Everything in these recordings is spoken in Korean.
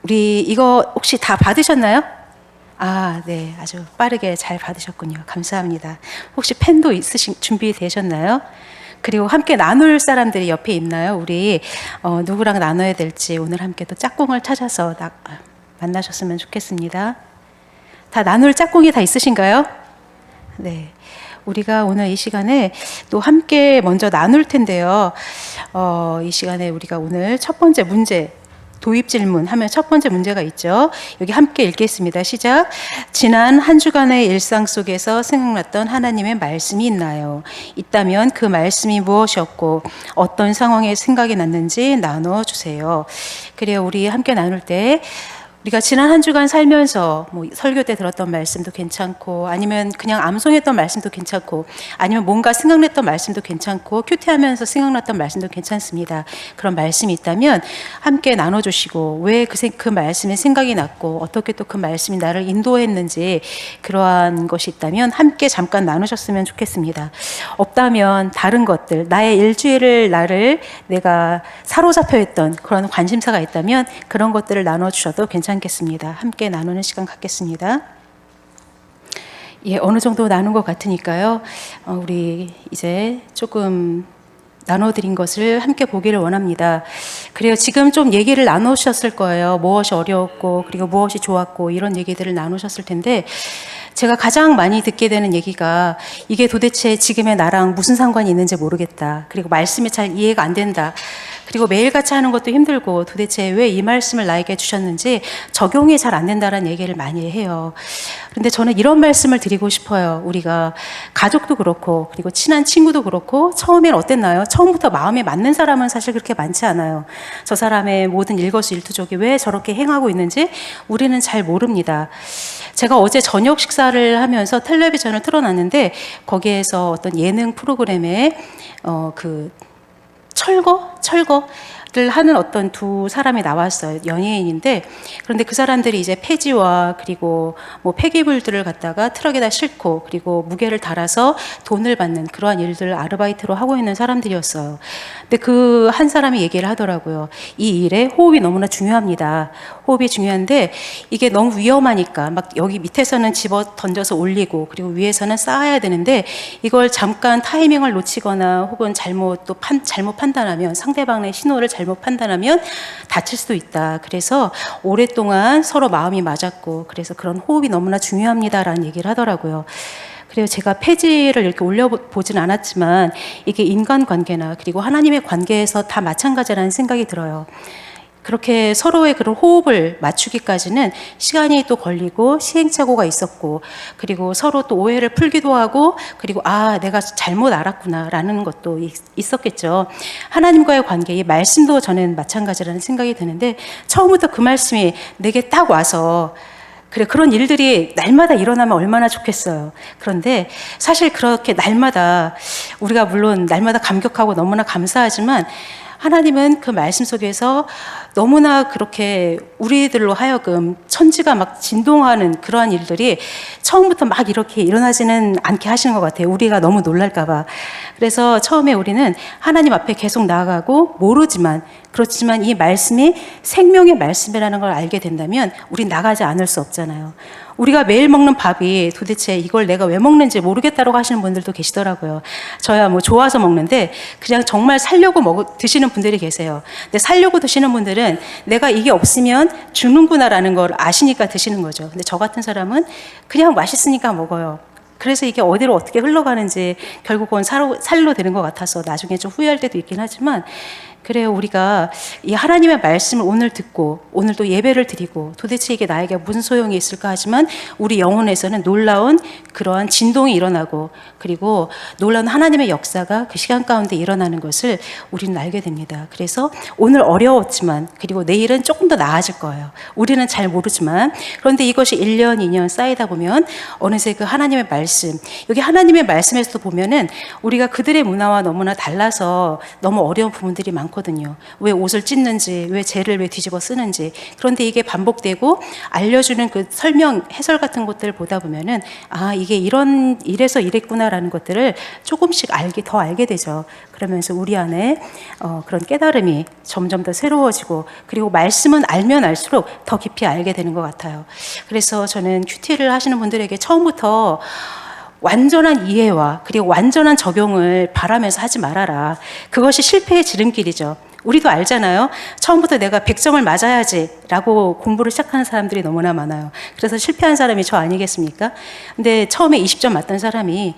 우리 이거 혹시 다 받으셨나요? 네. 아주 빠르게 잘 받으셨군요. 감사합니다. 혹시 펜도 준비되셨나요? 그리고 함께 나눌 사람들이 옆에 있나요? 우리 누구랑 나눠야 될지 오늘 함께 또 짝꿍을 찾아서 만나셨으면 좋겠습니다. 다 나눌 짝꿍이 다 있으신가요? 네. 우리가 오늘 이 시간에 또 함께 먼저 나눌 텐데요. 이 시간에 우리가 오늘 첫 번째 문제, 도입 질문 하면 첫 번째 문제가 있죠. 여기 함께 읽겠습니다. 시작. 지난 한 주간의 일상 속에서 생각났던 하나님의 말씀이 있나요? 있다면 그 말씀이 무엇이었고 어떤 상황에 생각이 났는지 나눠주세요. 그래요. 우리 함께 나눌 때 우리가 지난 한 주간 살면서 뭐 설교 때 들었던 말씀도 괜찮고 아니면 그냥 암송했던 말씀도 괜찮고 아니면 뭔가 생각났던 말씀도 괜찮고 큐티하면서 생각났던 말씀도 괜찮습니다. 그런 말씀이 있다면 함께 나눠주시고 왜 그 말씀에 생각이 났고 어떻게 또 그 말씀이 나를 인도했는지 그러한 것이 있다면 함께 잠깐 나누셨으면 좋겠습니다. 없다면 다른 것들 나의 일주일을 내가 사로잡혀 있던 그런 관심사가 있다면 그런 것들을 나눠주셔도 괜찮겠습니다. 함께 나누는 시간 갖겠습니다. 예, 어느 정도 나눈 것 같으니까요. 우리 이제 조금 나눠드린 것을 함께 보기를 원합니다. 그래요. 지금 좀 얘기를 나누셨을 거예요. 무엇이 어려웠고 그리고 무엇이 좋았고 이런 얘기들을 나누셨을 텐데 제가 가장 많이 듣게 되는 얘기가 이게 도대체 지금의 나랑 무슨 상관이 있는지 모르겠다. 그리고 말씀이 잘 이해가 안 된다. 그리고 매일같이 하는 것도 힘들고 도대체 왜 이 말씀을 나에게 주셨는지 적용이 잘 안 된다는 얘기를 많이 해요. 그런데 저는 이런 말씀을 드리고 싶어요. 우리가 가족도 그렇고 그리고 친한 친구도 그렇고 처음엔 어땠나요? 처음부터 마음에 맞는 사람은 사실 그렇게 많지 않아요. 저 사람의 모든 일거수일투족이 왜 저렇게 행하고 있는지 우리는 잘 모릅니다. 제가 어제 저녁 식사를 하면서 텔레비전을 틀어놨는데 거기에서 어떤 예능 프로그램에 철거를 하는 어떤 두 사람이 나왔어요. 연예인인데 그런데 그 사람들이 이제 폐지와 그리고 뭐 폐기물들을 갖다가 트럭에다 싣고 그리고 무게를 달아서 돈을 받는 그러한 일들을 아르바이트로 하고 있는 사람들이었어요. 근데 그 한 사람이 얘기를 하더라고요. 이 일에 호흡이 너무나 중요합니다. 호흡이 중요한데 이게 너무 위험하니까 막 여기 밑에서는 집어 던져서 올리고 그리고 위에서는 쌓아야 되는데 이걸 잠깐 타이밍을 놓치거나 혹은 잘못 판단하면 상대방의 신호를 잘못 판단하면 다칠 수도 있다. 그래서 오랫동안 서로 마음이 맞았고 그래서 그런 호흡이 너무나 중요합니다라는 얘기를 하더라고요. 그래서 제가 폐지를 이렇게 올려보진 않았지만 이게 인간관계나 그리고 하나님의 관계에서 다 마찬가지라는 생각이 들어요. 그렇게 서로의 그런 호흡을 맞추기까지는 시간이 또 걸리고 시행착오가 있었고 그리고 서로 또 오해를 풀기도 하고 그리고 내가 잘못 알았구나라는 것도 있었겠죠. 하나님과의 관계, 이 말씀도 저는 마찬가지라는 생각이 드는데 처음부터 그 말씀이 내게 딱 와서 그런 일들이 날마다 일어나면 얼마나 좋겠어요. 그런데 사실 그렇게 날마다 우리가 물론 날마다 감격하고 너무나 감사하지만 하나님은 그 말씀 속에서 너무나 그렇게 우리들로 하여금 천지가 막 진동하는 그러한 일들이 처음부터 막 이렇게 일어나지는 않게 하시는 것 같아요. 우리가 너무 놀랄까 봐. 그래서 처음에 우리는 하나님 앞에 계속 나아가고 모르지만 그렇지만 이 말씀이 생명의 말씀이라는 걸 알게 된다면 우린 나가지 않을 수 없잖아요. 우리가 매일 먹는 밥이 도대체 이걸 내가 왜 먹는지 모르겠다고 하시는 분들도 계시더라고요. 저야 뭐 좋아서 먹는데 그냥 정말 살려고 드시는 분들이 계세요. 근데 살려고 드시는 분들은 내가 이게 없으면 죽는구나라는 걸 아시니까 드시는 거죠. 근데 저 같은 사람은 그냥 맛있으니까 먹어요. 그래서 이게 어디로 어떻게 흘러가는지 결국은 살로 되는 것 같아서 나중에 좀 후회할 때도 있긴 하지만 그래요. 우리가 이 하나님의 말씀을 오늘 듣고 오늘 또 예배를 드리고 도대체 이게 나에게 무슨 소용이 있을까 하지만 우리 영혼에서는 놀라운 그러한 진동이 일어나고 그리고 놀라운 하나님의 역사가 그 시간 가운데 일어나는 것을 우리는 알게 됩니다. 그래서 오늘 어려웠지만 그리고 내일은 조금 더 나아질 거예요. 우리는 잘 모르지만 그런데 이것이 1년, 2년 쌓이다 보면 어느새 그 하나님의 말씀 여기 하나님의 말씀에서도 보면은 우리가 그들의 문화와 너무나 달라서 너무 어려운 부분들이 많고 않거든요. 왜 옷을 찢는지, 왜 젤을 왜 뒤집어 쓰는지. 그런데 이게 반복되고 알려주는 그 설명, 해설 같은 것들을 보다 보면은 아, 이게 이래서 이랬구나라는 것들을 조금씩 더 알게 되죠. 그러면서 우리 안에 그런 깨달음이 점점 더 새로워지고, 그리고 말씀은 알면 알수록 더 깊이 알게 되는 것 같아요. 그래서 저는 큐티를 하시는 분들에게 처음부터 완전한 이해와 그리고 완전한 적용을 바라면서 하지 말아라. 그것이 실패의 지름길이죠. 우리도 알잖아요. 처음부터 내가 100점을 맞아야지 라고 공부를 시작하는 사람들이 너무나 많아요. 그래서 실패한 사람이 저 아니겠습니까? 근데 처음에 20점 맞던 사람이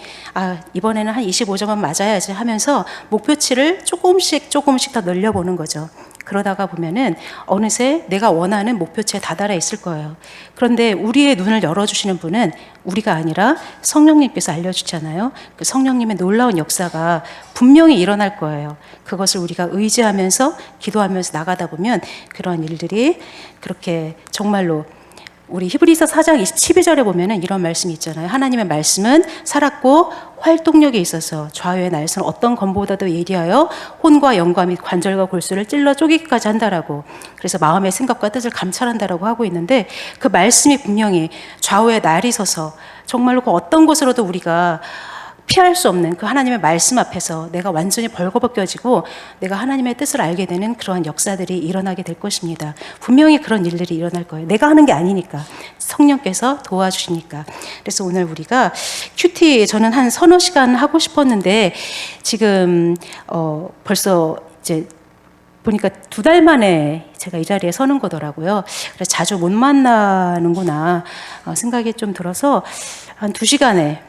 이번에는 한 25점만 맞아야지 하면서 목표치를 조금씩 더 늘려보는 거죠. 그러다가 보면은 어느새 내가 원하는 목표치에 다다라 있을 거예요. 그런데 우리의 눈을 열어주시는 분은 우리가 아니라 성령님께서 알려주잖아요. 그 성령님의 놀라운 역사가 분명히 일어날 거예요. 그것을 우리가 의지하면서 기도하면서 나가다 보면 그런 일들이 그렇게 정말로, 우리 히브리서 4장 12절에 보면은 이런 말씀이 있잖아요. 하나님의 말씀은 살았고 활동력이 있어서 좌우의 날선 어떤 검보다도 예리하여 혼과 영과 및 관절과 골수를 찔러 쪼개기까지 한다라고. 그래서 마음의 생각과 뜻을 감찰한다라고 하고 있는데, 그 말씀이 분명히 좌우의 날이 서서 정말로 그 어떤 것으로도 우리가 피할 수 없는 그 하나님의 말씀 앞에서 내가 완전히 벌거벗겨지고 내가 하나님의 뜻을 알게 되는 그러한 역사들이 일어나게 될 것입니다. 분명히 그런 일들이 일어날 거예요. 내가 하는 게 아니니까, 성령께서 도와주시니까. 그래서 오늘 우리가 큐티, 저는 한 서너 시간 하고 싶었는데 지금 벌써 이제 보니까 2달 만에 제가 이 자리에 서는 거더라고요. 그래서 자주 못 만나는구나 생각이 좀 들어서 한 2시간에,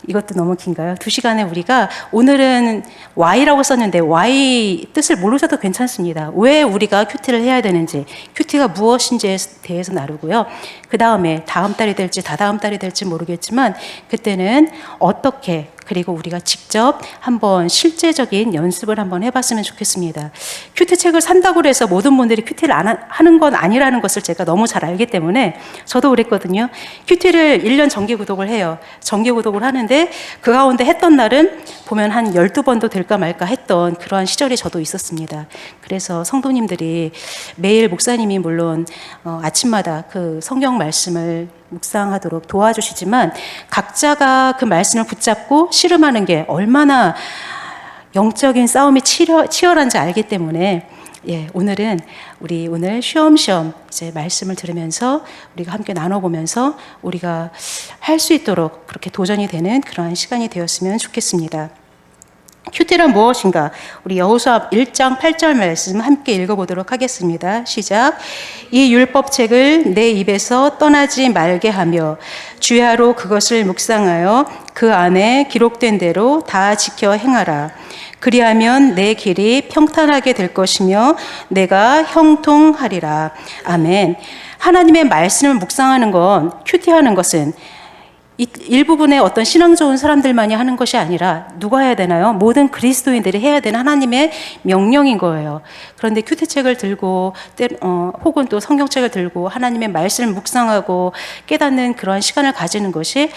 이것도 너무 긴가요? 2시간에 우리가, 오늘은 Y라고 썼는데 Y 뜻을 모르셔도 괜찮습니다. 왜 우리가 큐티를 해야 되는지, 큐티가 무엇인지에 대해서 나누고요. 그 다음에 다음 달이 될지 다다음 달이 될지 모르겠지만 그때는 어떻게, 그리고 우리가 직접 한번 실제적인 연습을 한번 해봤으면 좋겠습니다. 큐티 책을 산다고 해서 모든 분들이 큐티를 하는 건 아니라는 것을 제가 너무 잘 알기 때문에 저도 그랬거든요. 큐티를 1년 정기 구독을 해요. 정기 구독을 하는데 그 가운데 했던 날은 보면 한 12번도 될까 말까 했던 그러한 시절이 저도 있었습니다. 그래서 성도님들이 매일 목사님이 물론 아침마다 그 성경 말씀을 묵상하도록 도와주시지만 각자가 그 말씀을 붙잡고 씨름하는 게 얼마나 영적인 싸움이 치열한지 알기 때문에, 오늘은 우리 오늘 쉬엄쉬엄 이제 말씀을 들으면서 우리가 함께 나눠보면서 우리가 할 수 있도록 그렇게 도전이 되는 그러한 시간이 되었으면 좋겠습니다. 큐티란 무엇인가? 우리 여호수아 1장 8절 말씀 함께 읽어보도록 하겠습니다. 시작. 이 율법책을 내 입에서 떠나지 말게 하며 주야로 그것을 묵상하여 그 안에 기록된 대로 다 지켜 행하라. 그리하면 내 길이 평탄하게 될 것이며 내가 형통하리라. 아멘. 하나님의 말씀을 묵상하는 건, 큐티하는 것은 일부분의 어떤 신앙 좋은 사람들만이 하는 것이 아니라 누가 해야 되나요? 모든 그리스도인들이 해야 되는 하나님의 명령인 거예요. 그런데 큐티책을 들고 혹은 또 성경책을 들고 하나님의 말씀을 묵상하고 깨닫는 그러한 시간을 가지는 것이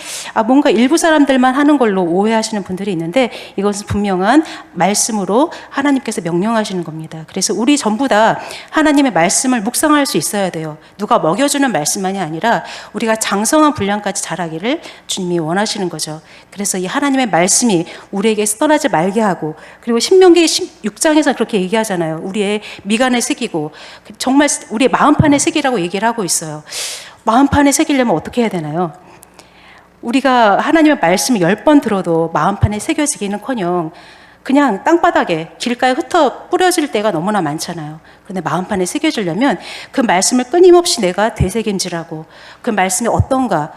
뭔가 일부 사람들만 하는 걸로 오해하시는 분들이 있는데, 이것은 분명한 말씀으로 하나님께서 명령하시는 겁니다. 그래서 우리 전부 다 하나님의 말씀을 묵상할 수 있어야 돼요. 누가 먹여주는 말씀만이 아니라 우리가 장성한 분량까지 자라기를 주님이 원하시는 거죠. 그래서 이 하나님의 말씀이 우리에게 떠나지 말게 하고, 그리고 신명기 6장에서 그렇게 얘기하잖아요. 우리의 미간에 새기고, 정말 우리의 마음판에 새기라고 얘기를 하고 있어요. 마음판에 새기려면 어떻게 해야 되나요? 우리가 하나님의 말씀을 10번 들어도 마음판에 새겨지기는커녕 그냥 땅바닥에 길가에 흩어 뿌려질 때가 너무나 많잖아요. 그런데 마음판에 새겨지려면 그 말씀을 끊임없이 내가 되새김질하고 그 말씀이 어떤가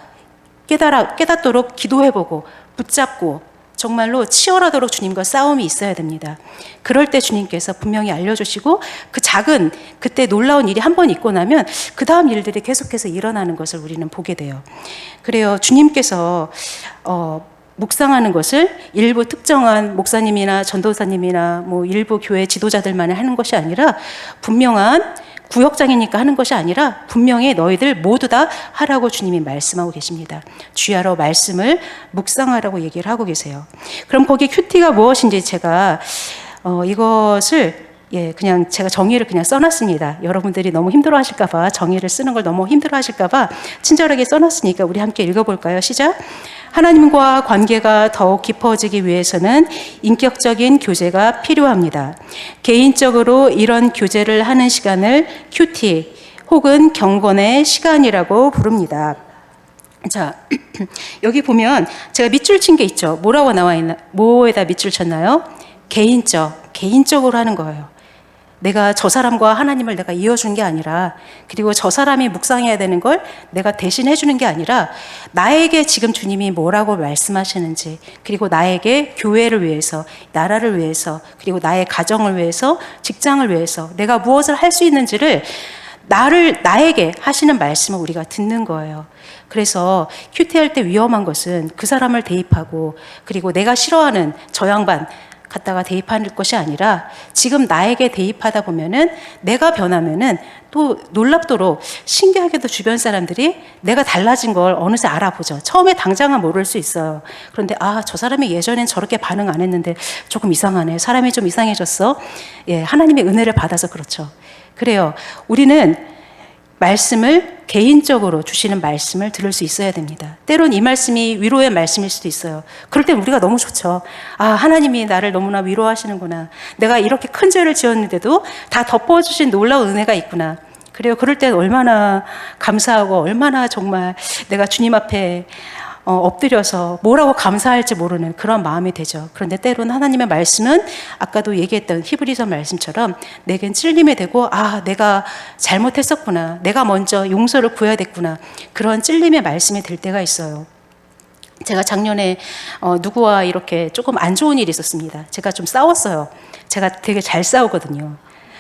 깨닫도록 기도해보고 붙잡고 정말로 치열하도록 주님과 싸움이 있어야 됩니다. 그럴 때 주님께서 분명히 알려주시고, 그 작은 그때 놀라운 일이 한 번 있고 나면 그 다음 일들이 계속해서 일어나는 것을 우리는 보게 돼요. 그래요. 주님께서 묵상하는 것을 일부 특정한 목사님이나 전도사님이나 일부 교회 지도자들만 하는 것이 아니라, 분명한 구역장이니까 하는 것이 아니라 분명히 너희들 모두 다 하라고 주님이 말씀하고 계십니다. 주야로 말씀을 묵상하라고 얘기를 하고 계세요. 그럼 거기 큐티가 무엇인지 제가 이것을 예, 그냥 제가 정의를 그냥 써놨습니다. 여러분들이 너무 힘들어하실까봐, 정의를 쓰는 걸 너무 힘들어하실까봐 친절하게 써놨으니까 우리 함께 읽어볼까요? 시작. 하나님과 관계가 더욱 깊어지기 위해서는 인격적인 교제가 필요합니다. 개인적으로 이런 교제를 하는 시간을 큐티 혹은 경건의 시간이라고 부릅니다. 자, 여기 보면 제가 밑줄 친 게 있죠. 뭐라고 나와 있나? 뭐에다 밑줄 쳤나요? 개인적으로 하는 거예요. 내가 저 사람과 하나님을 내가 이어준 게 아니라, 그리고 저 사람이 묵상해야 되는 걸 내가 대신 해주는 게 아니라, 나에게 지금 주님이 뭐라고 말씀하시는지, 그리고 나에게 교회를 위해서, 나라를 위해서, 그리고 나의 가정을 위해서, 직장을 위해서 내가 무엇을 할 수 있는지를 나에게 하시는 말씀을 우리가 듣는 거예요. 그래서 큐티할 때 위험한 것은 그 사람을 대입하고, 그리고 내가 싫어하는 저 양반 갖다가 대입하는 것이 아니라, 지금 나에게 대입하다 보면은 내가 변하면은 또 놀랍도록 신기하게도 주변 사람들이 내가 달라진 걸 어느새 알아보죠. 처음에 당장은 모를 수 있어요. 그런데 저 사람이 예전엔 저렇게 반응 안 했는데 조금 이상하네. 사람이 좀 이상해졌어. 예, 하나님의 은혜를 받아서 그렇죠. 그래요. 우리는 말씀을 개인적으로 주시는 말씀을 들을 수 있어야 됩니다. 때론 이 말씀이 위로의 말씀일 수도 있어요. 그럴 때 우리가 너무 좋죠. 하나님이 나를 너무나 위로하시는구나. 내가 이렇게 큰 죄를 지었는데도 다 덮어주신 놀라운 은혜가 있구나. 그래요. 그럴 때 얼마나 감사하고, 얼마나 정말 내가 주님 앞에 엎드려서 뭐라고 감사할지 모르는 그런 마음이 되죠. 그런데 때로는 하나님의 말씀은 아까도 얘기했던 히브리서 말씀처럼 내겐 찔림이 되고, 내가 잘못했었구나, 내가 먼저 용서를 구해야 됐구나, 그런 찔림의 말씀이 될 때가 있어요. 제가 작년에 누구와 이렇게 조금 안 좋은 일이 있었습니다. 제가 좀 싸웠어요. 제가 되게 잘 싸우거든요.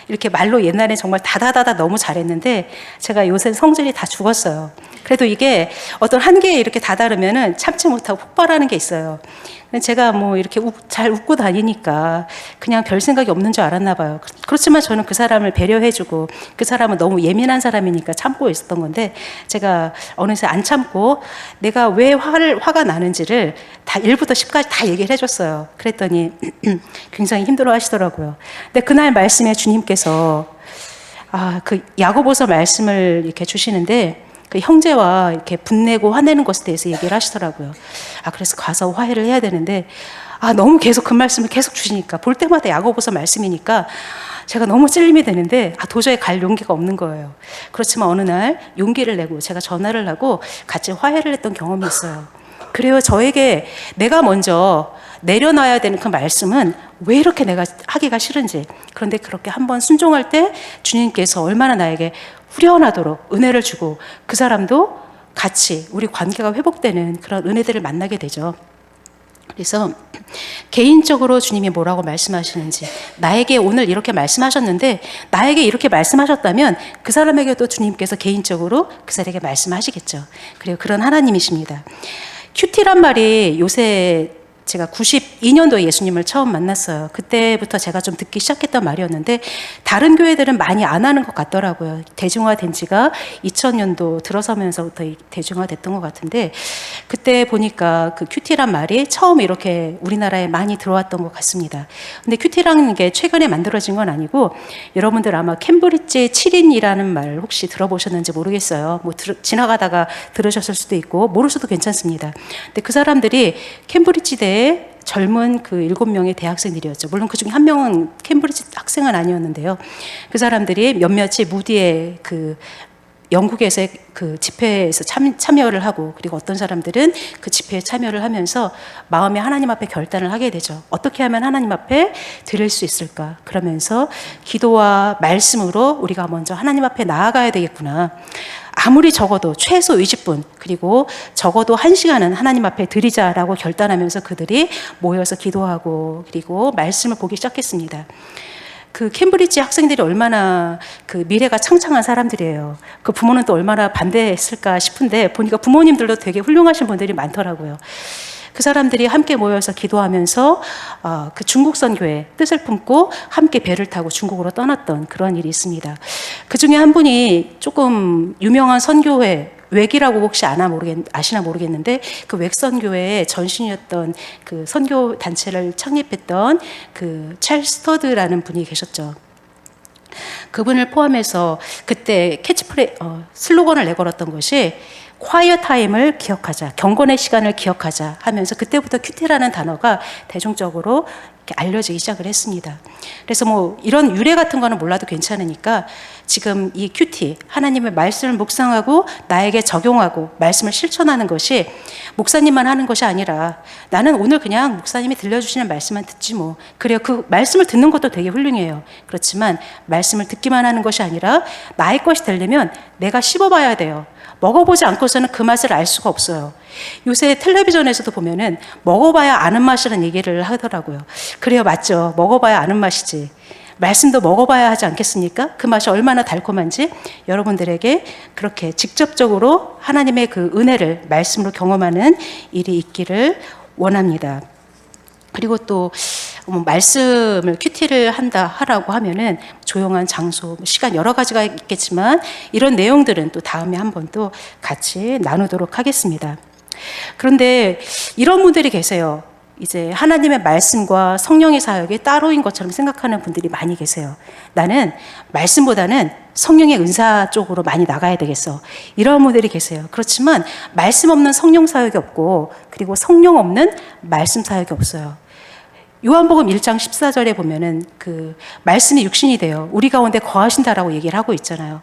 이렇게 말로 옛날에 정말 다다다다 너무 잘했는데 제가 요새 성질이 다 죽었어요. 그래도 이게 어떤 한계에 이렇게 다다르면은 참지 못하고 폭발하는 게 있어요. 제가 뭐 이렇게 잘 웃고 다니니까 그냥 별 생각이 없는 줄 알았나 봐요. 그렇지만 저는 그 사람을 배려해주고, 그 사람은 너무 예민한 사람이니까 참고 있었던 건데, 제가 어느새 안 참고 내가 왜 화가 나는지를 다 1부터 10까지 다 얘기를 해줬어요. 그랬더니 굉장히 힘들어 하시더라고요. 근데 그날 말씀에 주님께서 그 야고보서 말씀을 이렇게 주시는데, 그 형제와 이렇게 분내고 화내는 것에 대해서 얘기를 하시더라고요. 그래서 가서 화해를 해야 되는데, 너무 계속 그 말씀을 계속 주시니까, 볼 때마다 야고보서 말씀이니까 제가 너무 찔림이 되는데 도저히 갈 용기가 없는 거예요. 그렇지만 어느 날 용기를 내고 제가 전화를 하고 같이 화해를 했던 경험이 있어요. 그래요. 저에게 내가 먼저 내려놔야 되는 그 말씀은 왜 이렇게 내가 하기가 싫은지, 그런데 그렇게 한번 순종할 때 주님께서 얼마나 나에게 후련하도록 은혜를 주고, 그 사람도 같이 우리 관계가 회복되는 그런 은혜들을 만나게 되죠. 그래서 개인적으로 주님이 뭐라고 말씀하시는지, 나에게 오늘 이렇게 말씀하셨는데, 나에게 이렇게 말씀하셨다면 그 사람에게도 주님께서 개인적으로 그 사람에게 말씀하시겠죠. 그리고 그런 하나님이십니다. 큐티란 말이 요새 제가 92년도에 예수님을 처음 만났어요. 그때부터 제가 좀 듣기 시작했던 말이었는데, 다른 교회들은 많이 안 하는 것 같더라고요. 대중화된 지가 2000년도 들어서면서부터 대중화됐던 것 같은데, 그때 보니까 그 큐티란 말이 처음 이렇게 우리나라에 많이 들어왔던 것 같습니다. 근데 큐티라는 게 최근에 만들어진 건 아니고, 여러분들 아마 캠브리지 7인이라는 말 혹시 들어보셨는지 모르겠어요. 뭐 지나가다가 들으셨을 수도 있고 모르셔도 괜찮습니다. 근데 그 사람들이 캠브리지대에 젊은 그 7명의 대학생들이었죠. 물론 그 중에 한 명은 캠브리지 학생은 아니었는데요. 그 사람들이 몇몇이 무디의 그 영국에서의 그 집회에서 참여를 하고, 그리고 어떤 사람들은 그 집회에 참여를 하면서 마음에 하나님 앞에 결단을 하게 되죠. 어떻게 하면 하나님 앞에 드릴 수 있을까? 그러면서 기도와 말씀으로 우리가 먼저 하나님 앞에 나아가야 되겠구나. 아무리 적어도 최소 20분, 그리고 적어도 1시간은 하나님 앞에 드리자라고 결단하면서 그들이 모여서 기도하고, 그리고 말씀을 보기 시작했습니다. 그 캠브리지 학생들이 얼마나 그 미래가 창창한 사람들이에요. 그 부모는 또 얼마나 반대했을까 싶은데, 보니까 부모님들도 되게 훌륭하신 분들이 많더라고요. 그 사람들이 함께 모여서 기도하면서 그 중국 선교의 뜻을 품고 함께 배를 타고 중국으로 떠났던 그런 일이 있습니다. 그 중에 한 분이 조금 유명한 선교회, 웩이라고 혹시 아시나 모르겠는데, 그 웩 선교회의 전신이었던 그 선교 단체를 창립했던 그 찰스 스터드라는 분이 계셨죠. 그분을 포함해서 그때 슬로건을 내걸었던 것이 quiet time을 기억하자, 경건의 시간을 기억하자 하면서 그때부터 큐티라는 단어가 대중적으로 이렇게 알려지기 시작을 했습니다. 그래서 뭐 이런 유래 같은 거는 몰라도 괜찮으니까 지금 이 큐티, 하나님의 말씀을 묵상하고 나에게 적용하고 말씀을 실천하는 것이 목사님만 하는 것이 아니라 나는 오늘 그냥 목사님이 들려주시는 말씀만 듣지 뭐. 그래요. 그 말씀을 듣는 것도 되게 훌륭해요. 그렇지만 말씀을 듣기만 하는 것이 아니라 나의 것이 되려면 내가 씹어봐야 돼요. 먹어보지 않고서는 그 맛을 알 수가 없어요. 요새 텔레비전에서도 보면은 먹어봐야 아는 맛이라는 얘기를 하더라고요. 그래요, 맞죠. 먹어봐야 아는 맛이지. 말씀도 먹어봐야 하지 않겠습니까? 그 맛이 얼마나 달콤한지 여러분들에게 그렇게 직접적으로 하나님의 그 은혜를 말씀으로 경험하는 일이 있기를 원합니다. 그리고 또 말씀을 큐티를 하라고 하면은 조용한 장소, 시간 여러 가지가 있겠지만 이런 내용들은 또 다음에 한 번 또 같이 나누도록 하겠습니다. 그런데 이런 분들이 계세요. 이제 하나님의 말씀과 성령의 사역이 따로인 것처럼 생각하는 분들이 많이 계세요. 나는 말씀보다는 성령의 은사 쪽으로 많이 나가야 되겠어. 이런 분들이 계세요. 그렇지만 말씀 없는 성령 사역이 없고 그리고 성령 없는 말씀 사역이 없어요. 요한복음 1장 14절에 보면은 그 말씀이 육신이 되어 우리 가운데 거하신다라고 얘기를 하고 있잖아요.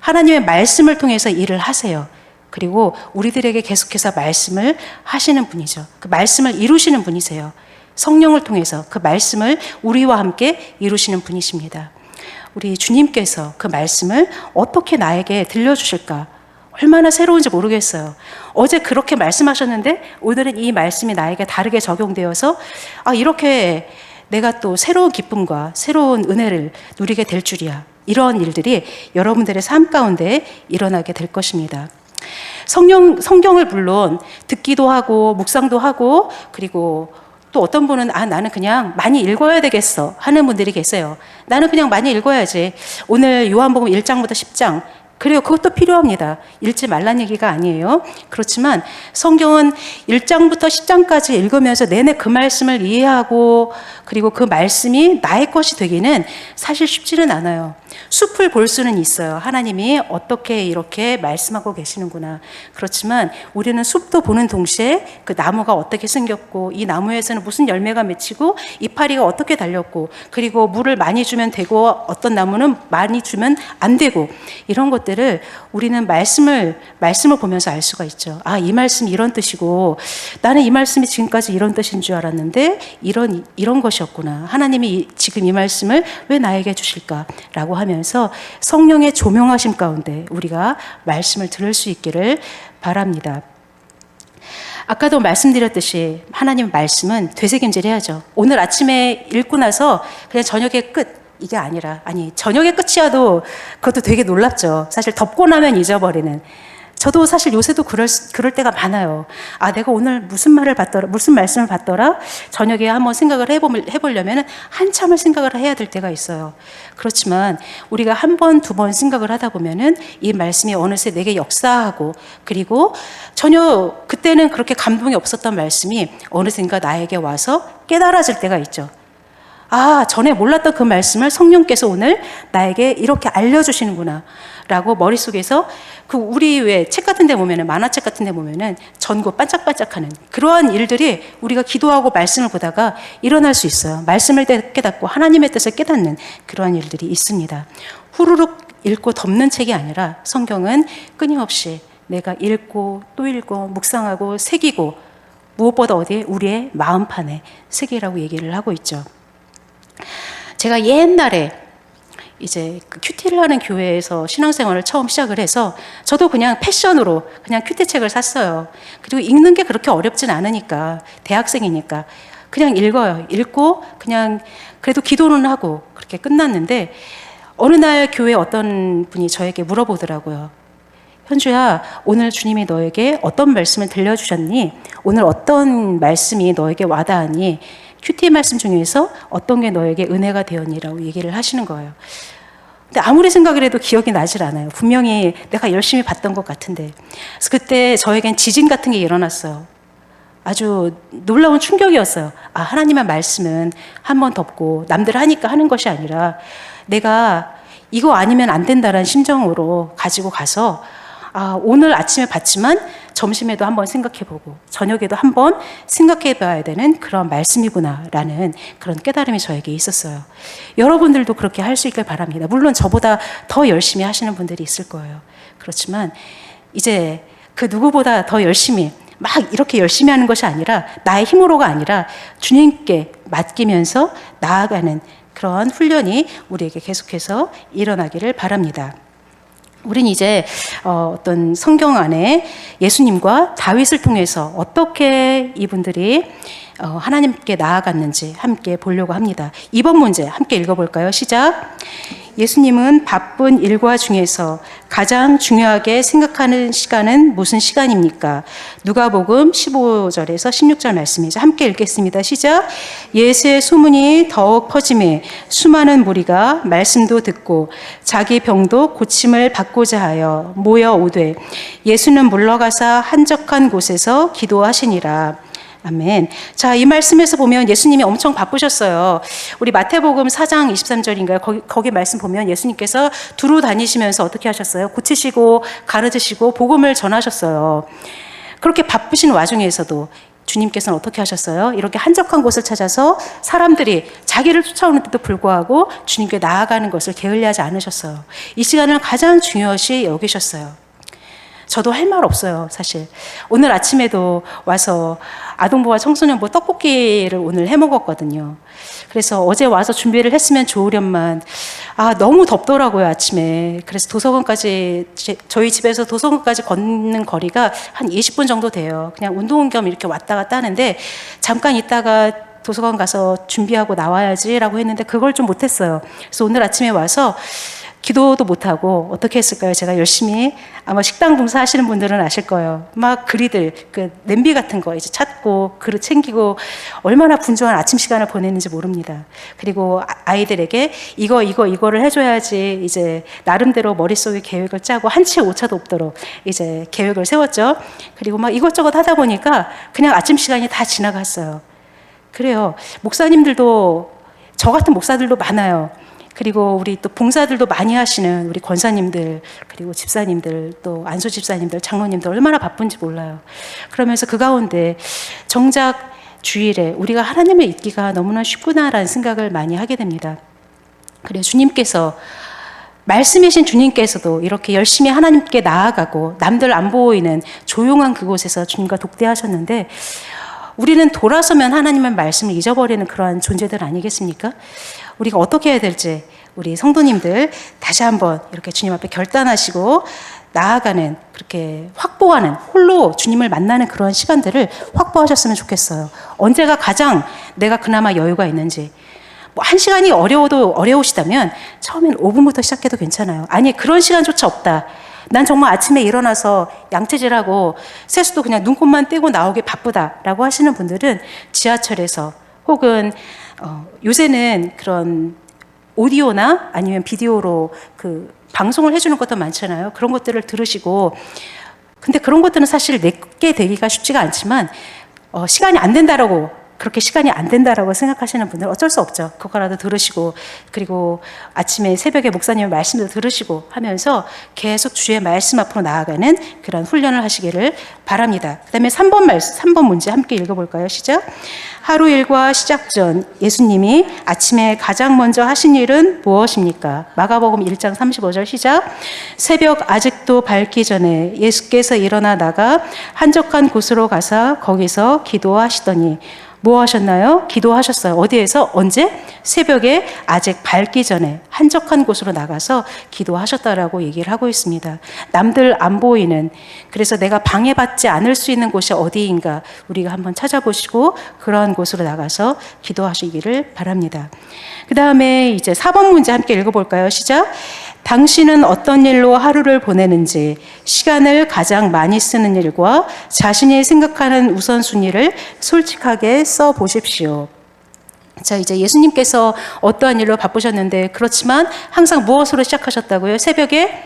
하나님의 말씀을 통해서 일을 하세요. 그리고 우리들에게 계속해서 말씀을 하시는 분이죠. 그 말씀을 이루시는 분이세요. 성령을 통해서 그 말씀을 우리와 함께 이루시는 분이십니다. 우리 주님께서 그 말씀을 어떻게 나에게 들려주실까? 얼마나 새로운지 모르겠어요. 어제 그렇게 말씀하셨는데 오늘은 이 말씀이 나에게 다르게 적용되어서 이렇게 내가 또 새로운 기쁨과 새로운 은혜를 누리게 될 줄이야. 이런 일들이 여러분들의 삶 가운데 일어나게 될 것입니다. 성경을 물론 듣기도 하고 묵상도 하고 그리고 또 어떤 분은 나는 그냥 많이 읽어야 되겠어 하는 분들이 계세요. 나는 그냥 많이 읽어야지. 오늘 요한복음 1장부터 10장 그래요. 그것도 필요합니다. 읽지 말란 얘기가 아니에요. 그렇지만 성경은 1장부터 10장까지 읽으면서 내내 그 말씀을 이해하고 그리고 그 말씀이 나의 것이 되기는 사실 쉽지는 않아요. 숲을 볼 수는 있어요. 하나님이 어떻게 이렇게 말씀하고 계시는구나. 그렇지만 우리는 숲도 보는 동시에 그 나무가 어떻게 생겼고 이 나무에서는 무슨 열매가 맺히고 이파리가 어떻게 달렸고 그리고 물을 많이 주면 되고 어떤 나무는 많이 주면 안 되고 이런 것들을 우리는 말씀을 보면서 알 수가 있죠. 이 말씀이 이런 뜻이고 나는 이 말씀이 지금까지 이런 뜻인 줄 알았는데 이런 것이었구나. 하나님이 지금 이 말씀을 왜 나에게 주실까라고 하면서 성령의 조명하심 가운데 우리가 말씀을 들을 수 있기를 바랍니다. 아까도 말씀드렸듯이 하나님 말씀은 되새김질 해야죠. 오늘 아침에 읽고 나서 그냥 저녁에 끝 이게 아니라 저녁의 끝이어도 그것도 되게 놀랍죠. 사실 덮고 나면 잊어버리는. 저도 사실 요새도 그럴 때가 많아요. 내가 오늘 무슨 말씀을 받더라? 저녁에 한번 생각을 해보려면 한참을 생각을 해야 될 때가 있어요. 그렇지만 우리가 한 번, 두 번 생각을 하다 보면은 이 말씀이 어느새 내게 역사하고 그리고 전혀 그때는 그렇게 감동이 없었던 말씀이 어느샌가 나에게 와서 깨달아질 때가 있죠. 전에 몰랐던 그 말씀을 성령께서 오늘 나에게 이렇게 알려주시는구나 라고 머릿속에서 우리 왜 책 같은 데 보면은 만화책 같은 데 보면은 전구 반짝반짝하는 그러한 일들이 우리가 기도하고 말씀을 보다가 일어날 수 있어요. 말씀을 깨닫고 하나님의 뜻을 깨닫는 그러한 일들이 있습니다. 후루룩 읽고 덮는 책이 아니라 성경은 끊임없이 내가 읽고 또 읽고 묵상하고 새기고 무엇보다 우리의 마음판에 새기라고 얘기를 하고 있죠. 제가 옛날에 이제 큐티를 하는 교회에서 신앙생활을 처음 시작을 해서 저도 그냥 패션으로 그냥 큐티 책을 샀어요. 그리고 읽는 게 그렇게 어렵진 않으니까 대학생이니까 그냥 읽어요. 읽고 그냥 그래도 기도는 하고 그렇게 끝났는데 어느 날 교회 어떤 분이 저에게 물어보더라고요. 현주야, 오늘 주님이 너에게 어떤 말씀을 들려주셨니? 오늘 어떤 말씀이 너에게 와닿았니? 큐티 말씀 중에서 어떤 게 너에게 은혜가 되었니라고 얘기를 하시는 거예요. 근데 아무리 생각을 해도 기억이 나질 않아요. 분명히 내가 열심히 봤던 것 같은데. 그래서 그때 저에겐 지진 같은 게 일어났어요. 아주 놀라운 충격이었어요. 하나님의 말씀은 한 번 덮고 남들 하니까 하는 것이 아니라 내가 이거 아니면 안 된다라는 심정으로 가지고 가서 오늘 아침에 봤지만 점심에도 한번 생각해보고 저녁에도 한번 생각해봐야 되는 그런 말씀이구나라는 그런 깨달음이 저에게 있었어요. 여러분들도 그렇게 할 수 있길 바랍니다. 물론 저보다 더 열심히 하시는 분들이 있을 거예요. 그렇지만 이제 그 누구보다 더 열심히 막 이렇게 열심히 하는 것이 아니라 나의 힘으로가 아니라 주님께 맡기면서 나아가는 그런 훈련이 우리에게 계속해서 일어나기를 바랍니다. 우린 이제 어떤 성경 안에 예수님과 다윗을 통해서 어떻게 이분들이 하나님께 나아갔는지 함께 보려고 합니다. 2번 문제 함께 읽어볼까요? 시작. 예수님은 바쁜 일과 중에서 가장 중요하게 생각하는 시간은 무슨 시간입니까? 누가복음 15절에서 16절 말씀이죠. 함께 읽겠습니다. 시작. 예수의 소문이 더욱 퍼지매 수많은 무리가 말씀도 듣고 자기 병도 고침을 받고자 하여 모여 오되 예수는 물러가사 한적한 곳에서 기도하시니라. 아멘. 자, 이 말씀에서 보면 예수님이 엄청 바쁘셨어요. 우리 마태복음 4장 23절인가요? 거기 말씀 보면 예수님께서 두루 다니시면서 어떻게 하셨어요? 고치시고 가르치시고 복음을 전하셨어요. 그렇게 바쁘신 와중에서도 주님께서는 어떻게 하셨어요? 이렇게 한적한 곳을 찾아서 사람들이 자기를 쫓아오는데도 불구하고 주님께 나아가는 것을 게을리하지 않으셨어요. 이 시간을 가장 중요시 여기셨어요. 저도 할 말 없어요, 사실. 오늘 아침에도 와서 아동부와 청소년부 떡볶이를 오늘 해 먹었거든요. 그래서 어제 와서 준비를 했으면 좋으련만 너무 덥더라고요, 아침에. 그래서 도서관까지 저희 집에서 도서관까지 걷는 거리가 한 20분 정도 돼요. 그냥 운동 겸 이렇게 왔다 갔다 하는데 잠깐 있다가 도서관 가서 준비하고 나와야지라고 했는데 그걸 좀 못했어요. 그래서 오늘 아침에 와서 기도도 못하고 어떻게 했을까요? 제가 열심히 아마 식당 봉사하시는 분들은 아실 거예요. 막 그리들, 그 냄비 같은 거 이제 찾고 그릇 챙기고 얼마나 분주한 아침 시간을 보냈는지 모릅니다. 그리고 아이들에게 이거를 해줘야지 이제 나름대로 머릿속에 계획을 짜고 한치 오차도 없도록 이제 계획을 세웠죠. 그리고 막 이것저것 하다 보니까 그냥 아침 시간이 다 지나갔어요. 그래요. 목사님들도 저 같은 목사들도 많아요. 그리고 우리 또 봉사들도 많이 하시는 우리 권사님들, 그리고 집사님들, 또 안수 집사님들, 장로님들 얼마나 바쁜지 몰라요. 그러면서 그 가운데 정작 주일에 우리가 하나님을 잊기가 너무나 쉽구나라는 생각을 많이 하게 됩니다. 그래서 주님께서, 말씀이신 주님께서도 이렇게 열심히 하나님께 나아가고 남들 안 보이는 조용한 그곳에서 주님과 독대하셨는데 우리는 돌아서면 하나님의 말씀을 잊어버리는 그러한 존재들 아니겠습니까? 우리가 어떻게 해야 될지 우리 성도님들 다시 한번 이렇게 주님 앞에 결단하시고 나아가는, 그렇게 확보하는, 홀로 주님을 만나는 그런 시간들을 확보하셨으면 좋겠어요. 언제가 가장 내가 그나마 여유가 있는지. 한 시간이 어려우시다면 처음엔 5분부터 시작해도 괜찮아요. 아니, 그런 시간조차 없다. 난 정말 아침에 일어나서 양치질하고 세수도 그냥 눈곱만 떼고 나오기 바쁘다라고 하시는 분들은 지하철에서 혹은 요새는 그런 오디오나 아니면 비디오로 그 방송을 해주는 것도 많잖아요. 그런 것들을 들으시고, 근데 그런 것들은 사실 내게 되기가 쉽지가 않지만 시간이 안 된다라고, 그렇게 시간이 안 된다라고 생각하시는 분들은 어쩔 수 없죠. 그거라도 들으시고, 그리고 아침에 새벽에 목사님의 말씀도 들으시고 하면서 계속 주의 말씀 앞으로 나아가는 그런 훈련을 하시기를 바랍니다. 그 다음에 3번 문제 함께 읽어볼까요? 시작. 하루 일과 시작 전 예수님이 아침에 가장 먼저 하신 일은 무엇입니까? 마가복음 1장 35절 시작. 새벽 아직도 밝기 전에 예수께서 일어나 나가 한적한 곳으로 가서 거기서 기도하시더니 뭐 하셨나요? 기도하셨어요. 어디에서? 언제? 새벽에 아직 밝기 전에 한적한 곳으로 나가서 기도하셨다라고 얘기를 하고 있습니다. 남들 안 보이는, 그래서 내가 방해받지 않을 수 있는 곳이 어디인가 우리가 한번 찾아보시고 그런 곳으로 나가서 기도하시기를 바랍니다. 그 다음에 이제 4번 문제 함께 읽어볼까요? 시작. 당신은 어떤 일로 하루를 보내는지, 시간을 가장 많이 쓰는 일과 자신이 생각하는 우선순위를 솔직하게 써 보십시오. 자, 이제 예수님께서 어떠한 일로 바쁘셨는데, 그렇지만 항상 무엇으로 시작하셨다고요? 새벽에?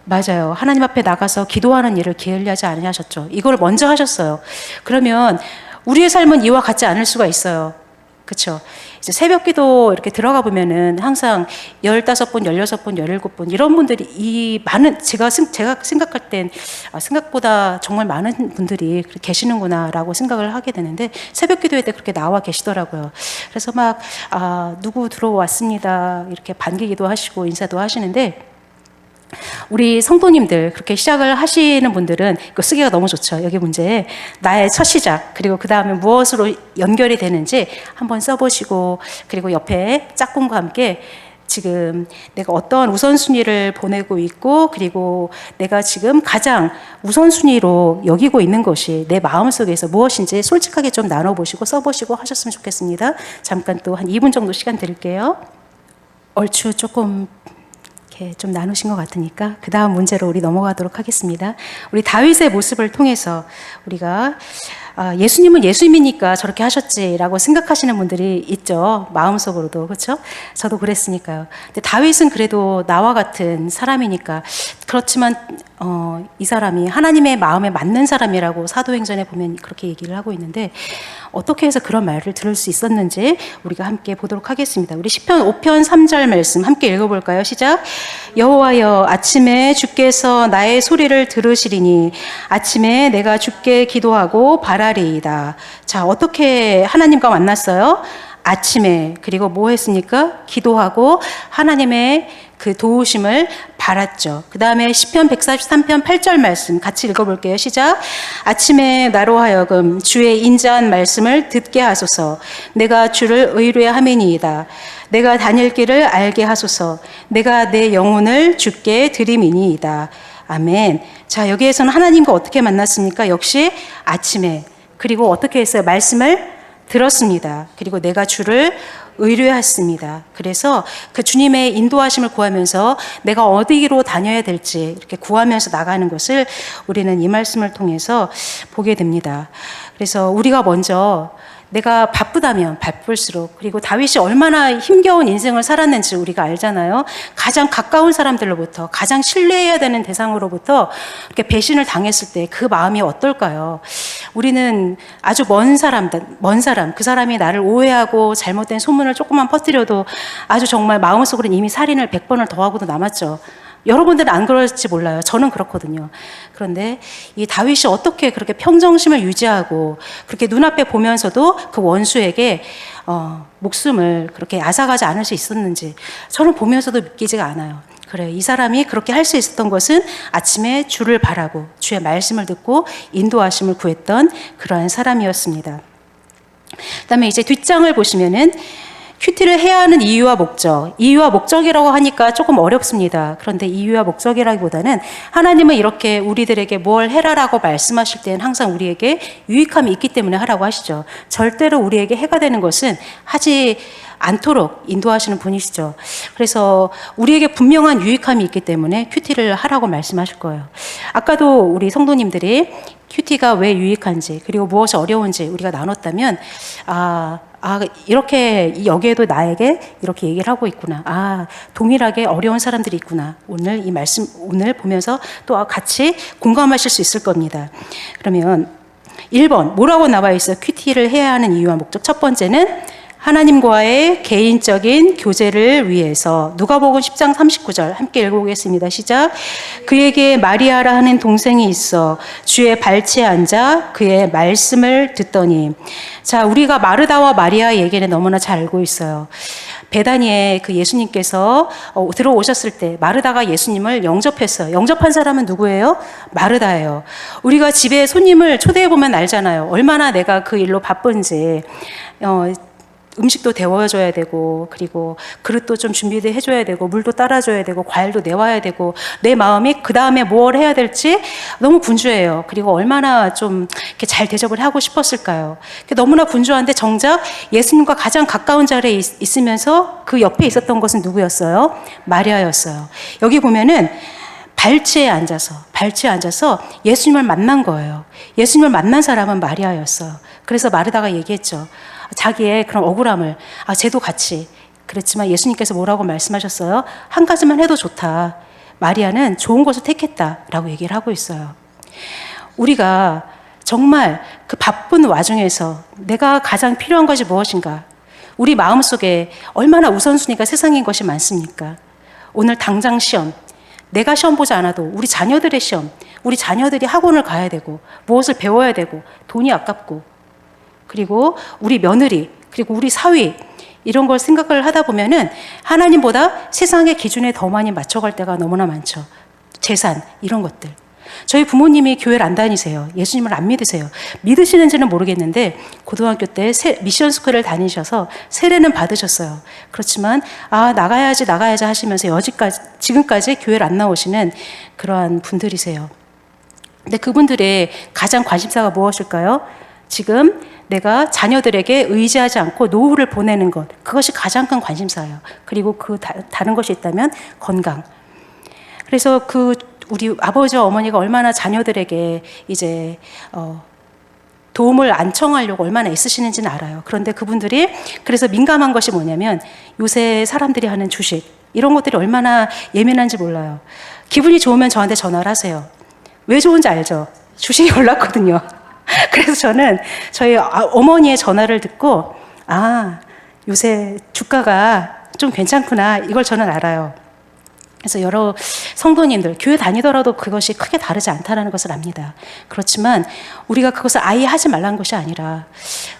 맞아요. 하나님 앞에 나가서 기도하는 일을 게을리하지 않으셨죠. 이걸 먼저 하셨어요. 그러면 우리의 삶은 이와 같지 않을 수가 있어요. 그쵸? 이제 새벽 기도 이렇게 들어가 보면은 항상 15분, 16분, 17분 이런 분들이 이 많은 제가 생각할 땐 생각보다 정말 많은 분들이 계시는구나라고 생각을 하게 되는데 새벽 기도회 때 그렇게 나와 계시더라고요. 그래서 막 누구 들어왔습니다. 이렇게 반기기도 하시고 인사도 하시는데 우리 성도님들 그렇게 시작을 하시는 분들은 그 쓰기가 너무 좋죠. 여기 문제에 나의 첫 시작 그리고 그 다음에 무엇으로 연결이 되는지 한번 써보시고 그리고 옆에 짝꿍과 함께 지금 내가 어떠한 우선순위를 보내고 있고 그리고 내가 지금 가장 우선순위로 여기고 있는 것이 내 마음속에서 무엇인지 솔직하게 좀 나눠보시고 써보시고 하셨으면 좋겠습니다. 잠깐 또 한 2분 정도 시간 드릴게요. 얼추 조금 좀 나누신 것 같으니까 그 다음 문제로 우리 넘어가도록 하겠습니다. 우리 다윗의 모습을 통해서 우리가 예수님은 예수님이니까 저렇게 하셨지라고 생각하시는 분들이 있죠. 마음속으로도 그렇죠? 저도 그랬으니까요. 근데 다윗은 그래도 나와 같은 사람이니까 그렇지만 이 사람이 하나님의 마음에 맞는 사람이라고 사도행전에 보면 그렇게 얘기를 하고 있는데 어떻게 해서 그런 말을 들을 수 있었는지 우리가 함께 보도록 하겠습니다. 우리 시편 5편 3절 말씀 함께 읽어볼까요? 시작. 여호와여 아침에 주께서 나의 소리를 들으시리니 아침에 내가 주께 기도하고 바라리이다. 자, 어떻게 하나님과 만났어요? 아침에. 그리고 뭐 했습니까? 기도하고 하나님의 그 도우심을 바랐죠. 그 다음에 시편 143편 8절 말씀 같이 읽어볼게요. 시작. 아침에 나로 하여금 주의 인자한 말씀을 듣게 하소서. 내가 주를 의뢰함이니이다. 내가 다닐 길을 알게 하소서. 내가 내 영혼을 주께 드림이니이다. 아멘. 자, 여기에서는 하나님과 어떻게 만났습니까? 역시 아침에. 그리고 어떻게 했어요? 말씀을 들었습니다. 그리고 내가 주를 의뢰했습니다. 그래서 그 주님의 인도하심을 구하면서 내가 어디로 다녀야 될지 이렇게 구하면서 나가는 것을 우리는 이 말씀을 통해서 보게 됩니다. 그래서 우리가 먼저 내가 바쁘다면 바쁠수록 그리고 다윗이 얼마나 힘겨운 인생을 살았는지 우리가 알잖아요. 가장 가까운 사람들로부터 가장 신뢰해야 되는 대상으로부터 이렇게 배신을 당했을 때 그 마음이 어떨까요? 우리는 아주 먼 사람 그 사람이 나를 오해하고 잘못된 소문을 조금만 퍼뜨려도 아주 정말 마음속으로는 이미 살인을 100번을 더하고도 남았죠. 여러분들은 안 그럴지 몰라요. 저는 그렇거든요. 그런데 이 다윗이 어떻게 그렇게 평정심을 유지하고 그렇게 눈앞에 보면서도 그 원수에게 목숨을 그렇게 앗아가지 않을 수 있었는지 저는 보면서도 믿기지가 않아요. 그래요. 이 사람이 그렇게 할 수 있었던 것은 아침에 주를 바라고 주의 말씀을 듣고 인도하심을 구했던 그러한 사람이었습니다. 그다음에 이제 뒷장을 보시면은 큐티를 해야 하는 이유와 목적이라고 하니까 조금 어렵습니다. 그런데 이유와 목적이라기보다는 하나님은 이렇게 우리들에게 뭘 해라라고 말씀하실 때는 항상 우리에게 유익함이 있기 때문에 하라고 하시죠. 절대로 우리에게 해가 되는 것은 하지 않도록 인도하시는 분이시죠. 그래서 우리에게 분명한 유익함이 있기 때문에 큐티를 하라고 말씀하실 거예요. 아까도 우리 성도님들이 큐티가 왜 유익한지 그리고 무엇이 어려운지 우리가 나눴다면 이렇게 여기에도 나에게 이렇게 얘기를 하고 있구나. 동일하게 어려운 사람들이 있구나. 오늘 이 말씀 오늘 보면서 또 같이 공감하실 수 있을 겁니다. 그러면 1번 뭐라고 나와 있어요? 큐티를 해야 하는 이유와 목적. 첫 번째는 하나님과의 개인적인 교제를 위해서. 누가복음 10장 39절 함께 읽어보겠습니다. 시작. 그에게 마리아라 하는 동생이 있어 주의 발치에 앉아 그의 말씀을 듣더니. 자, 우리가 마르다와 마리아 얘기는 너무나 잘 알고 있어요. 베다니에 그 예수님께서 들어오셨을 때 마르다가 예수님을 영접했어요. 영접한 사람은 누구예요? 마르다예요. 우리가 집에 손님을 초대해보면 알잖아요. 얼마나 내가 그 일로 바쁜지. 음식도 데워줘야 되고 그리고 그릇도 좀 준비도 해줘야 되고 물도 따라줘야 되고 과일도 내와야 되고 내 마음이 그 다음에 뭘 해야 될지 너무 분주해요. 그리고 얼마나 좀 이렇게 잘 대접을 하고 싶었을까요? 너무나 분주한데 정작 예수님과 가장 가까운 자리에 있으면서 그 옆에 있었던 것은 누구였어요? 마리아였어요. 여기 보면은 발치에 앉아서 예수님을 만난 거예요. 예수님을 만난 사람은 마리아였어요. 그래서 마르다가 얘기했죠. 자기의 그런 억울함을 쟤도 같이 그랬지만 예수님께서 뭐라고 말씀하셨어요? 한 가지만 해도 좋다. 마리아는 좋은 것을 택했다라고 얘기를 하고 있어요. 우리가 정말 그 바쁜 와중에서 내가 가장 필요한 것이 무엇인가? 우리 마음속에 얼마나 우선순위가 세상인 것이 많습니까? 오늘 당장 시험, 내가 시험 보지 않아도 우리 자녀들의 시험, 우리 자녀들이 학원을 가야 되고 무엇을 배워야 되고 돈이 아깝고, 그리고 우리 며느리, 그리고 우리 사위, 이런 걸 생각을 하다 보면은 하나님보다 세상의 기준에 더 많이 맞춰갈 때가 너무나 많죠. 재산, 이런 것들. 저희 부모님이 교회를 안 다니세요. 예수님을 안 믿으세요. 믿으시는지는 모르겠는데 고등학교 때 미션 스쿨을 다니셔서 세례는 받으셨어요. 그렇지만 나가야지 하시면서 지금까지 교회를 안 나오시는 그러한 분들이세요. 근데 그분들의 가장 관심사가 무엇일까요? 지금 내가 자녀들에게 의지하지 않고 노후를 보내는 것, 그것이 가장 큰 관심사예요. 그리고 다른 것이 있다면 건강. 그래서 우리 아버지와 어머니가 얼마나 자녀들에게 이제 도움을 안 청하려고 얼마나 애쓰시는지는 알아요. 그런데 그분들이 그래서 민감한 것이 뭐냐면 요새 사람들이 하는 주식, 이런 것들이 얼마나 예민한지 몰라요. 기분이 좋으면 저한테 전화를 하세요. 왜 좋은지 알죠? 주식이 올랐거든요. 그래서 저는 저희 어머니의 전화를 듣고 요새 주가가 좀 괜찮구나, 이걸 저는 알아요. 그래서 여러 성도님들, 교회 다니더라도 그것이 크게 다르지 않다는 것을 압니다. 그렇지만 우리가 그것을 아예 하지 말라는 것이 아니라,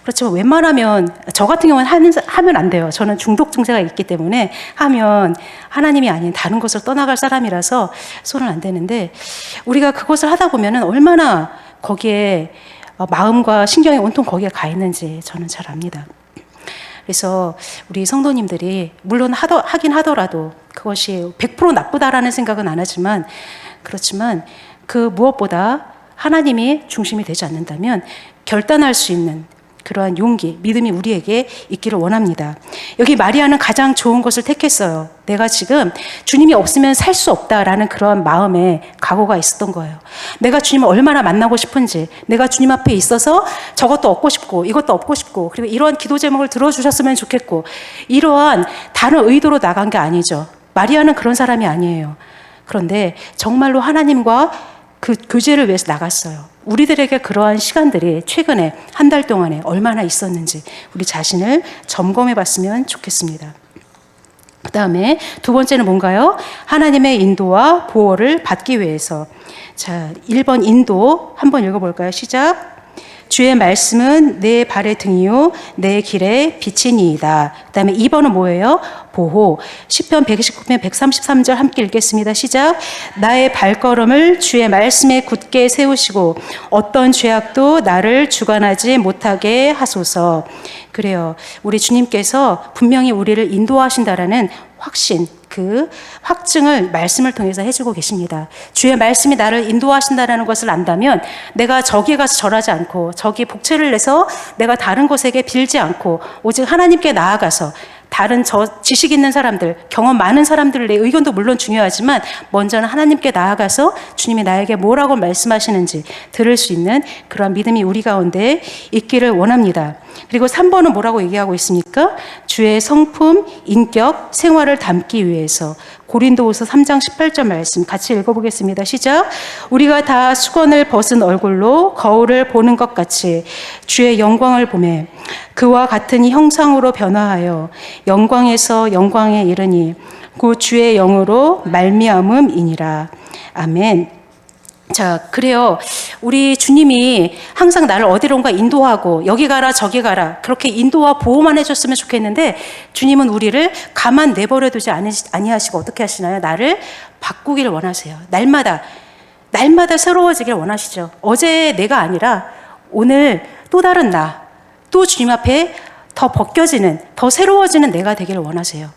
그렇지만 웬만하면, 저 같은 경우는 하면 안 돼요. 저는 중독 증세가 있기 때문에 하면 하나님이 아닌 다른 것을 떠나갈 사람이라서 손은 안 대는데, 우리가 그것을 하다 보면은 얼마나 거기에 마음과 신경이 온통 거기에 가 있는지 저는 잘 압니다. 그래서 우리 성도님들이 물론 하긴 하더라도 그것이 100% 나쁘다라는 생각은 안 하지만, 그렇지만 그 무엇보다 하나님이 중심이 되지 않는다면 결단할 수 있는 그러한 용기, 믿음이 우리에게 있기를 원합니다. 여기 마리아는 가장 좋은 것을 택했어요. 내가 지금 주님이 없으면 살 수 없다라는 그런 마음에 각오가 있었던 거예요. 내가 주님을 얼마나 만나고 싶은지, 내가 주님 앞에 있어서 저것도 얻고 싶고 이것도 얻고 싶고, 그리고 이러한 기도 제목을 들어주셨으면 좋겠고, 이러한 다른 의도로 나간 게 아니죠. 마리아는 그런 사람이 아니에요. 그런데 정말로 하나님과 그 교제를 위해서 나갔어요. 우리들에게 그러한 시간들이 최근에 한 달 동안에 얼마나 있었는지 우리 자신을 점검해 봤으면 좋겠습니다. 그 다음에 두 번째는 뭔가요? 하나님의 인도와 보호를 받기 위해서. 자, 1번 인도 한번 읽어볼까요? 시작. 주의 말씀은 내 발의 등이요 내 길의 빛이니이다. 그 다음에 2번은 뭐예요? 보호. 시편 129편 133절 함께 읽겠습니다. 시작. 나의 발걸음을 주의 말씀에 굳게 세우시고 어떤 죄악도 나를 주관하지 못하게 하소서. 그래요. 우리 주님께서 분명히 우리를 인도하신다라는 확신, 그 확증을 말씀을 통해서 해주고 계십니다. 주의 말씀이 나를 인도하신다는 것을 안다면 내가 저기 가서 절하지 않고 저기 복채를 내서 내가 다른 곳에게 빌지 않고 오직 하나님께 나아가서 다른 지식 있는 사람들, 경험 많은 사람들의 의견도 물론 중요하지만 먼저는 하나님께 나아가서 주님이 나에게 뭐라고 말씀하시는지 들을 수 있는 그런 믿음이 우리 가운데 있기를 원합니다. 그리고 3번은 뭐라고 얘기하고 있습니까? 주의 성품, 인격, 생활을 담기 위해서. 고린도후서 3장 18절 말씀 같이 읽어보겠습니다. 시작. 우리가 다 수건을 벗은 얼굴로 거울을 보는 것 같이 주의 영광을 보매 그와 같은 형상으로 변화하여 영광에서 영광에 이르니 그 주의 영으로 말미암음이니라. 아멘. 자, 그래요. 우리 주님이 항상 나를 어디론가 인도하고 여기 가라 저기 가라 그렇게 인도와 보호만 해줬으면 좋겠는데, 주님은 우리를 가만 내버려두지 아니하시고 어떻게 하시나요? 나를 바꾸기를 원하세요. 날마다 새로워지길 원하시죠. 어제의 내가 아니라 오늘 또 다른 나, 또 주님 앞에 더 벗겨지는, 더 새로워지는 내가 되기를 원하세요.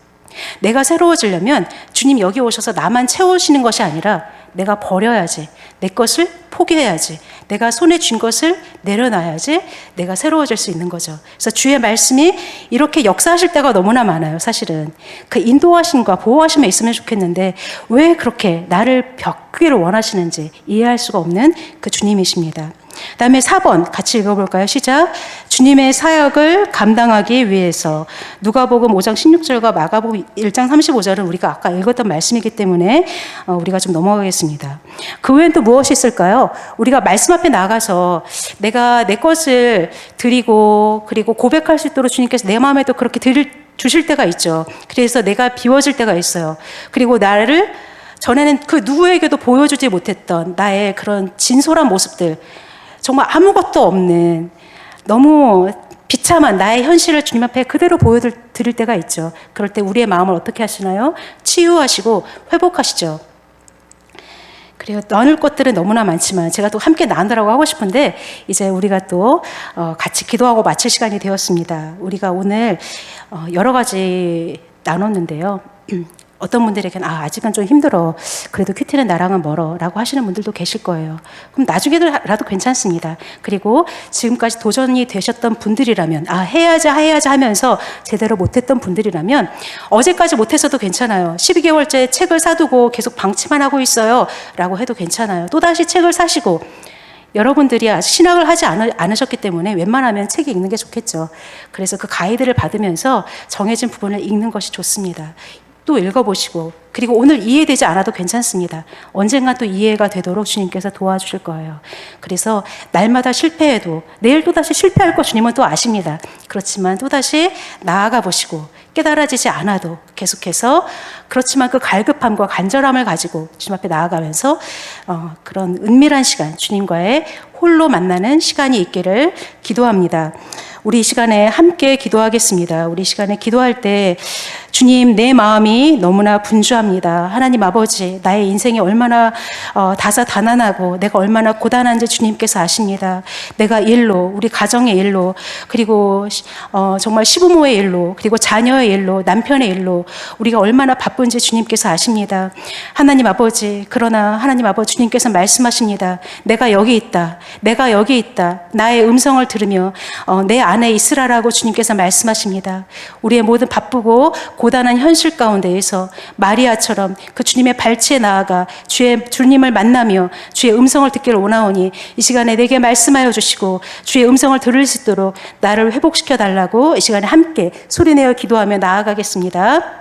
내가 새로워지려면 주님 여기 오셔서 나만 채우시는 것이 아니라 내가 버려야지, 내 것을 포기해야지, 내가 손에 쥔 것을 내려놔야지 내가 새로워질 수 있는 거죠. 그래서 주의 말씀이 이렇게 역사하실 때가 너무나 많아요. 사실은 그 인도하심과 보호하심에 있으면 좋겠는데 왜 그렇게 나를 바꾸기를 원하시는지 이해할 수가 없는 그 주님이십니다. 그다음에 4번 같이 읽어볼까요? 시작. 주님의 사역을 감당하기 위해서. 누가복음 5장 16절과 마가복음 1장 35절은 우리가 아까 읽었던 말씀이기 때문에 우리가 좀 넘어가겠습니다. 그 외엔 또 무엇이 있을까요? 우리가 말씀 앞에 나가서 내가 내 것을 드리고 그리고 고백할 수 있도록 주님께서 내 마음에도 그렇게 주실 때가 있죠. 그래서 내가 비워질 때가 있어요. 그리고 나를 전에는 그 누구에게도 보여주지 못했던 나의 그런 진솔한 모습들, 정말 아무것도 없는 너무 비참한 나의 현실을 주님 앞에 그대로 보여드릴 때가 있죠. 그럴 때 우리의 마음을 어떻게 하시나요? 치유하시고 회복하시죠. 그리고 나눌 것들은 너무나 많지만 제가 또 함께 나누라고 하고 싶은데 이제 우리가 또 같이 기도하고 마칠 시간이 되었습니다. 우리가 오늘 여러 가지 나눴는데요. 어떤 분들에게는 아직은 좀 힘들어. 그래도 큐티는 나랑은 멀어. 라고 하시는 분들도 계실 거예요. 그럼 나중에라도 괜찮습니다. 그리고 지금까지 도전이 되셨던 분들이라면 해야지 하면서 제대로 못했던 분들이라면 어제까지 못했어도 괜찮아요. 12개월째 책을 사두고 계속 방치만 하고 있어요. 라고 해도 괜찮아요. 또다시 책을 사시고 여러분들이 아직 신학을 하지 않으셨기 때문에 웬만하면 책이 읽는 게 좋겠죠. 그래서 그 가이드를 받으면서 정해진 부분을 읽는 것이 좋습니다. 또 읽어보시고 그리고 오늘 이해되지 않아도 괜찮습니다. 언젠가 또 이해가 되도록 주님께서 도와주실 거예요. 그래서 날마다 실패해도 내일 또다시 실패할 거 주님은 또 아십니다. 그렇지만 또다시 나아가 보시고 깨달아지지 않아도 계속해서 그렇지만 그 갈급함과 간절함을 가지고 주님 앞에 나아가면서 그런 은밀한 시간, 주님과의 홀로 만나는 시간이 있기를 기도합니다. 우리 이 시간에 함께 기도하겠습니다. 우리 이 시간에 기도할 때 주님, 내 마음이 너무나 분주합니다. 하나님 아버지, 나의 인생이 얼마나 다사다난하고 내가 얼마나 고단한지 주님께서 아십니다. 내가 일로, 우리 가정의 일로, 그리고 정말 시부모의 일로, 그리고 자녀의 일로, 남편의 일로 우리가 얼마나 바쁜지 주님께서 아십니다. 하나님 아버지, 그러나 하나님 아버지 주님께서 말씀하십니다. 내가 여기 있다. 내가 여기 있다. 나의 음성을 들으며 내 안에 있으라라고 주님께서 말씀하십니다. 우리의 모든 바쁘고 고단한 현실 가운데에서 마리아처럼 그 주님의 발치에 나아가 주님을 만나며 주의 음성을 듣기를 원하오니 이 시간에 내게 말씀하여 주시고 주의 음성을 들을 수 있도록 나를 회복시켜 달라고 이 시간에 함께 소리내어 기도하며 나아가겠습니다.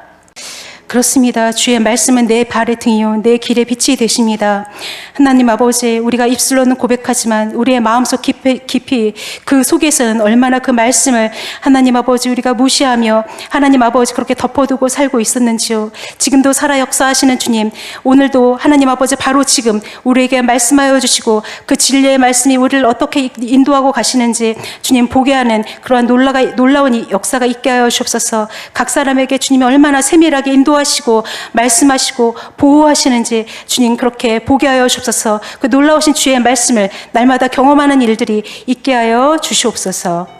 그렇습니다. 주의 말씀은 내 발의 등이요 내 길의 빛이 되십니다. 하나님 아버지, 우리가 입술로는 고백하지만 우리의 마음속 깊이 그 속에서는 얼마나 그 말씀을 하나님 아버지 우리가 무시하며 하나님 아버지 그렇게 덮어두고 살고 있었는지요. 지금도 살아 역사하시는 주님, 오늘도 하나님 아버지 바로 지금 우리에게 말씀하여 주시고 그 진리의 말씀이 우리를 어떻게 인도하고 가시는지 주님 보게 하는 그러한 놀라운 역사가 있게 하여 주옵소서. 각 사람에게 주님이 얼마나 세밀하게 인도하시고 말씀하시고 보호하시는지 주님 그렇게 보게 하여 주옵소서. 그 놀라우신 주의 말씀을 날마다 경험하는 일들이 있게 하여 주시옵소서.